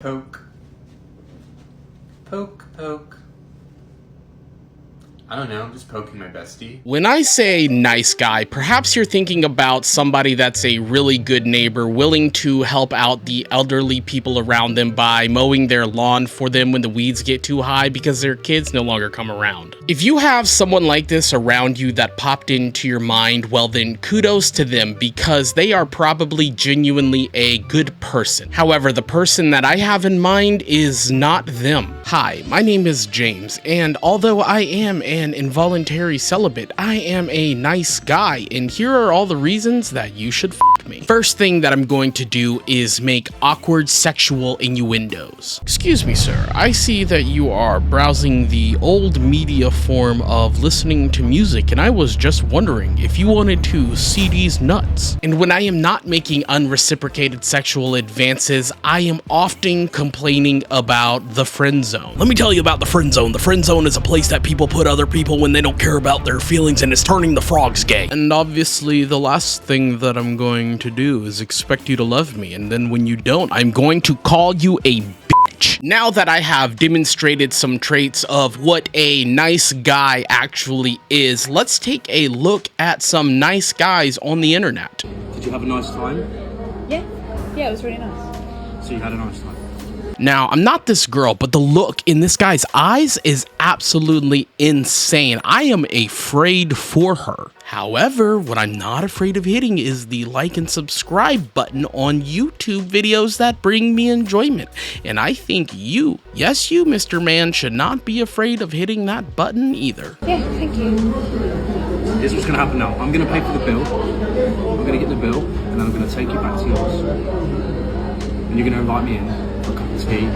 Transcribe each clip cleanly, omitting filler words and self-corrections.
Poke. Poke, poke. I don't know, I'm just poking my bestie. When I say nice guy, perhaps you're thinking about somebody that's a really good neighbor, willing to help out the elderly people around them by mowing their lawn for them when the weeds get too high because their kids no longer come around. If you have someone like this around you that popped into your mind, well then kudos to them because they are probably genuinely a good person. However, the person that I have in mind is not them. Hi, my name is James, and although I am an involuntary celibate, I am a nice guy, and here are all the reasons that you should f me. First thing that I'm going to do is make awkward sexual innuendos. Excuse me, sir, I see that you are browsing the old media form of listening to music, and I was just wondering if you wanted to see these nuts. And when I am not making unreciprocated sexual advances, I am often complaining about the friend zone. Let me tell you about the friend zone. The friend zone is a place that people put other people when they don't care about their feelings, and it's turning the frogs gay. And obviously the last thing that I'm going to do is expect you to love me, and then when you don't, I'm going to call you a bitch. Now that I have demonstrated some traits of what a nice guy actually is, let's take a look at some nice guys on the internet. Did you have a nice time? Yeah, it was really nice. So you had a nice time? Now, I'm not this girl, but the look in this guy's eyes is absolutely insane. I am afraid for her. However, what I'm not afraid of hitting is the like and subscribe button on YouTube videos that bring me enjoyment. And I think you, yes you, Mr. Man, should not be afraid of hitting that button either. Yeah, thank you. Here's what's going to happen now. I'm going to pay for the bill. I'm going to get the bill, and then I'm going to take you back to yours. And you're going to invite me in for a cup of tea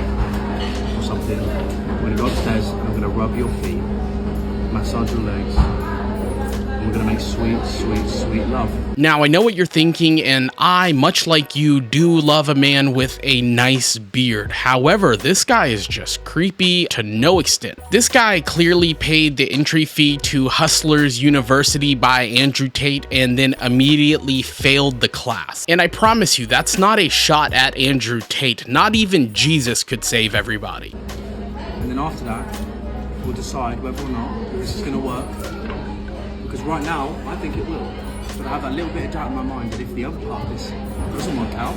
or something. I'm going to go upstairs, and I'm going to rub your feet, massage your legs. We're gonna make sweet, sweet, sweet love. Now, I know what you're thinking, and I, much like you, do love a man with a nice beard. However, this guy is just creepy to no extent. This guy clearly paid the entry fee to Hustlers University by Andrew Tate and then immediately failed the class. And I promise you, that's not a shot at Andrew Tate. Not even Jesus could save everybody. And then after that, we'll decide whether or not this is gonna work. Because right now, I think it will. But I have that little bit of doubt in my mind that if the other part of this doesn't work out,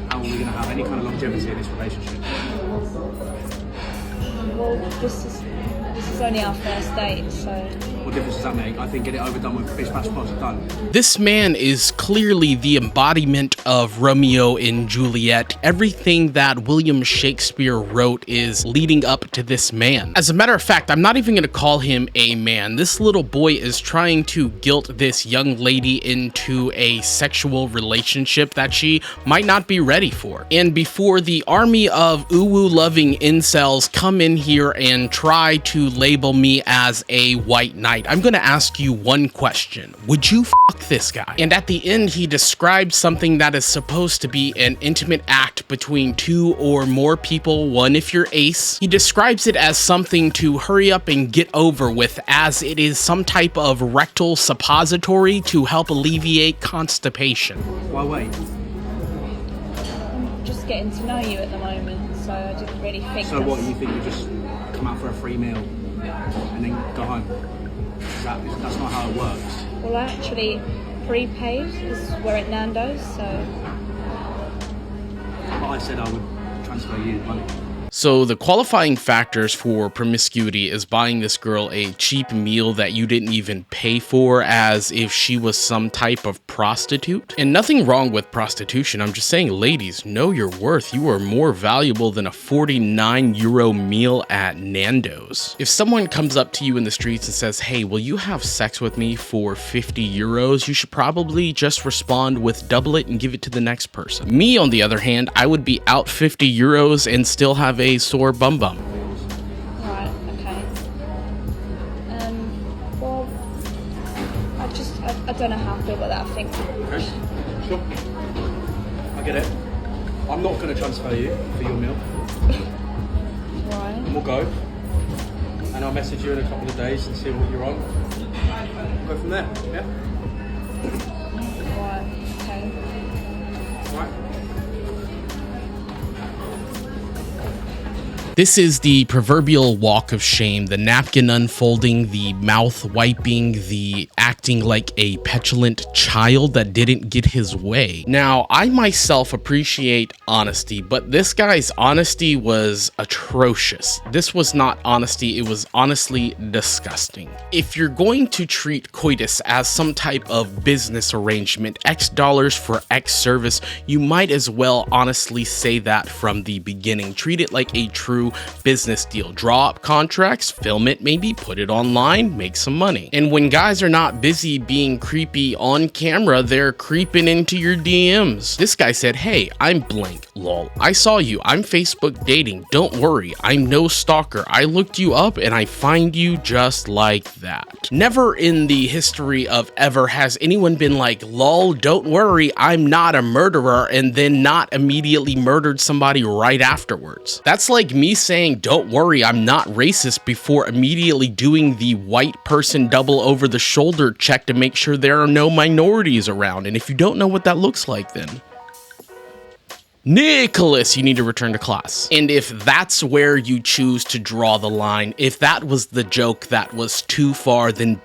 how are we going to have any kind of longevity in this relationship? Well, this is only our first date, so... What difference does that make? I think get it over done with, bish bash bosh, done. This man is clearly the embodiment of Romeo and Juliet. Everything that William Shakespeare wrote is leading up to this man. As a matter of fact, I'm not even going to call him a man. This little boy is trying to guilt this young lady into a sexual relationship that she might not be ready for. And before the army of uwu-loving incels come in here and try to label me as a white knight, I'm gonna ask you one question. Would you fuck this guy? And at the end, he describes something that is supposed to be an intimate act between two or more people, one if you're ace. He describes it as something to hurry up and get over with, as it is some type of rectal suppository to help alleviate constipation. Why wait? I'm just getting to know you at the moment, so I didn't really think... So what, you think you just come out for a free meal and then go home? That's not how it works. Well, I actually prepaid because we're at Nando's, so... But I said I would transfer you the money. So the qualifying factors for promiscuity is buying this girl a cheap meal that you didn't even pay for, as if she was some type of prostitute. And nothing wrong with prostitution. I'm just saying, ladies, know your worth. You are more valuable than a 49 euro meal at Nando's. If someone comes up to you in the streets and says, hey, will you have sex with me for 50 euros? You should probably just respond with double it and give it to the next person. Me, on the other hand, I would be out 50 euros and still have a sore bum bum. Right, okay. Well, I don't know how I feel about that, I think. Okay, sure. I get it. I'm not going to transfer you for your meal. Right. And we'll go. And I'll message you in a couple of days and see what you're on. We'll go from there, yeah? Right, okay. Right. This is the proverbial walk of shame, the napkin unfolding, the mouth wiping, the acting like a petulant child that didn't get his way. Now, I myself appreciate honesty, but this guy's honesty was atrocious. This was not honesty, it was honestly disgusting. If you're going to treat coitus as some type of business arrangement, X dollars for X service, you might as well honestly say that from the beginning. Treat it like a true business deal. Draw up contracts, film it, maybe put it online, make some money. And when guys are not busy being creepy on camera, they're creeping into your DMs. This guy said, hey, I'm blank, lol. I saw you, I'm Facebook dating. Don't worry, I'm no stalker. I looked you up and I find you just like that. Never in the history of ever has anyone been like, lol, don't worry, I'm not a murderer, and then not immediately murdered somebody right afterwards. That's like me saying, don't worry, I'm not racist, before immediately doing the white person double over the shoulder check to make sure there are no minorities around. And if you don't know what that looks like, then Nicholas, you need to return to class. And if that's where you choose to draw the line, if that was the joke that was too far, then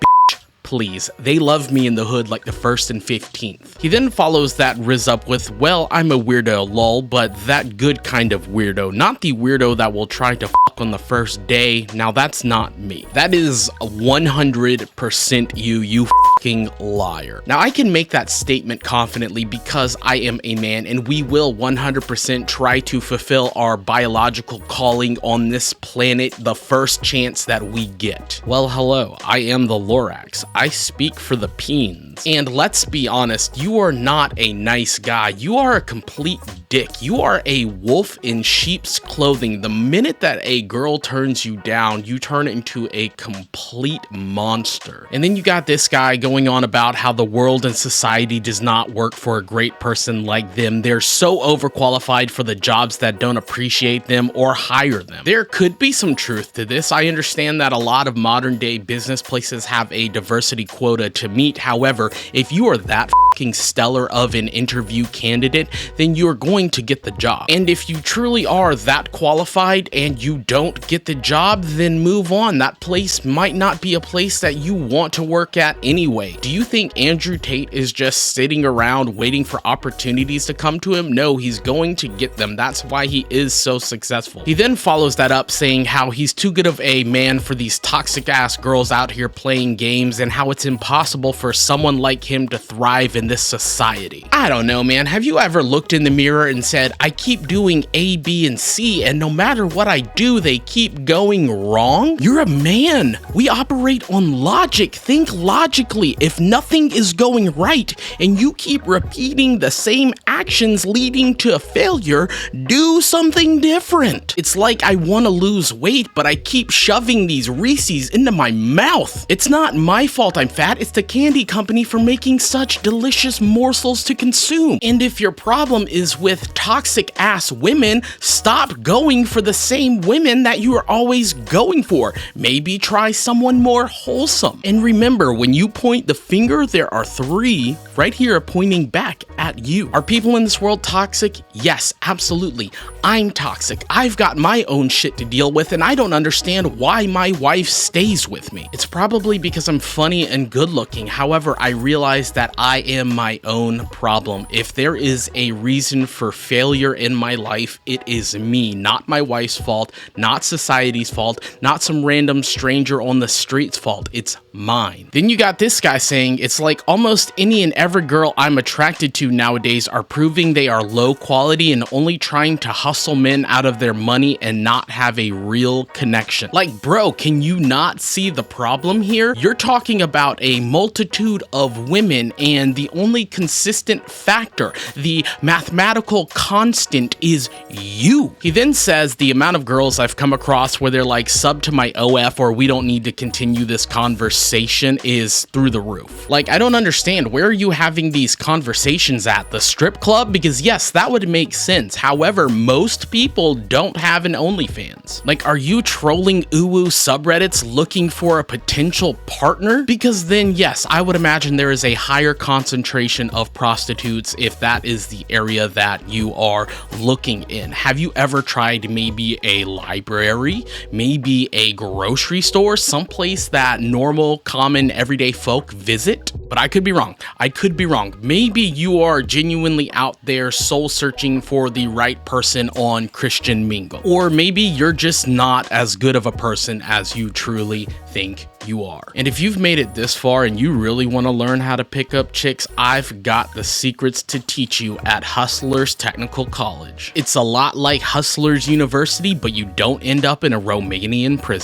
please, they love me in the hood like the 1st and 15th. He then follows that riz up with, well, I'm a weirdo, lol, but that good kind of weirdo, not the weirdo that will try to fuck on the first day. Now that's not me. That is 100% you fucking liar. Now I can make that statement confidently because I am a man, and we will 100% try to fulfill our biological calling on this planet the first chance that we get. Well, hello, I am the Lorax. I speak for the peens. And let's be honest, you are not a nice guy. You are a complete dick. You are a wolf in sheep's clothing. The minute that a girl turns you down, you turn into a complete monster. And then you got this guy going on about how the world and society does not work for a great person like them. They're so overqualified for the jobs that don't appreciate them or hire them. There could be some truth to this. I understand that a lot of modern day business places have a diversity quota to meet. However, if you are that fucking stellar of an interview candidate, then you're going to get the job. And if you truly are that qualified and you don't get the job, then move on. That place might not be a place that you want to work at anyway. Do you think Andrew Tate is just sitting around waiting for opportunities to come to him? No, he's going to get them. That's why he is so successful. He then follows that up saying how he's too good of a man for these toxic ass girls out here playing games, and how it's impossible for someone like him to thrive in this society. I don't know, man. Have you ever looked in the mirror and said, I keep doing A, B, and C, and no matter what I do, they keep going wrong? You're a man. We operate on logic. Think logically. If nothing is going right and you keep repeating the same actions leading to a failure, do something different. It's like I want to lose weight, but I keep shoving these Reese's into my mouth. It's not my fault I'm fat, it's the candy company for making such delicious morsels to consume. And if your problem is with toxic ass women, stop going for the same women that you are always going for. Maybe try someone more wholesome. And remember, when you point the finger, there are 3 right here pointing back at you. Are people in this world toxic? Yes, absolutely. I'm toxic. I've got my own shit to deal with, and I don't understand why my wife stays with me. It's probably because I'm funny and good looking. However, I realize that I am my own problem. If there is a reason for failure in my life, it is me, not my wife's fault, not society's fault, not some random stranger on the street's fault. It's mine. Then you got this guy saying, it's like almost any and every girl I'm attracted to nowadays are proving they are low quality and only trying to hustle men out of their money and not have a real connection. Like, bro, can you not see the problem here? You're talking about a multitude of women, and the only consistent factor, the mathematical constant, is you. He then says the amount of girls I've come across where they're like, sub to my OF or we don't need to continue this conversation, is through the roof. Like, I don't understand. Where are you having these conversations at the strip club? Because yes, that would make sense. However, most people don't have an OnlyFans. Like, are you trolling uwu subreddits looking for a potential partner? Because then yes, I would imagine there is a higher concentration of prostitutes if that is the area that you are looking in. Have you ever tried maybe a library, maybe a grocery store, someplace that normal, common, everyday folk visit? But I could be wrong. I could be wrong. Maybe you are genuinely out there soul searching for the right person on Christian Mingle. Or maybe you're just not as good of a person as you truly think you are. And if you've made it this far and you really want to learn how to pick up chicks, I've got the secrets to teach you at Hustlers Technical College. It's a lot like Hustlers University, but you don't end up in a Romanian prison.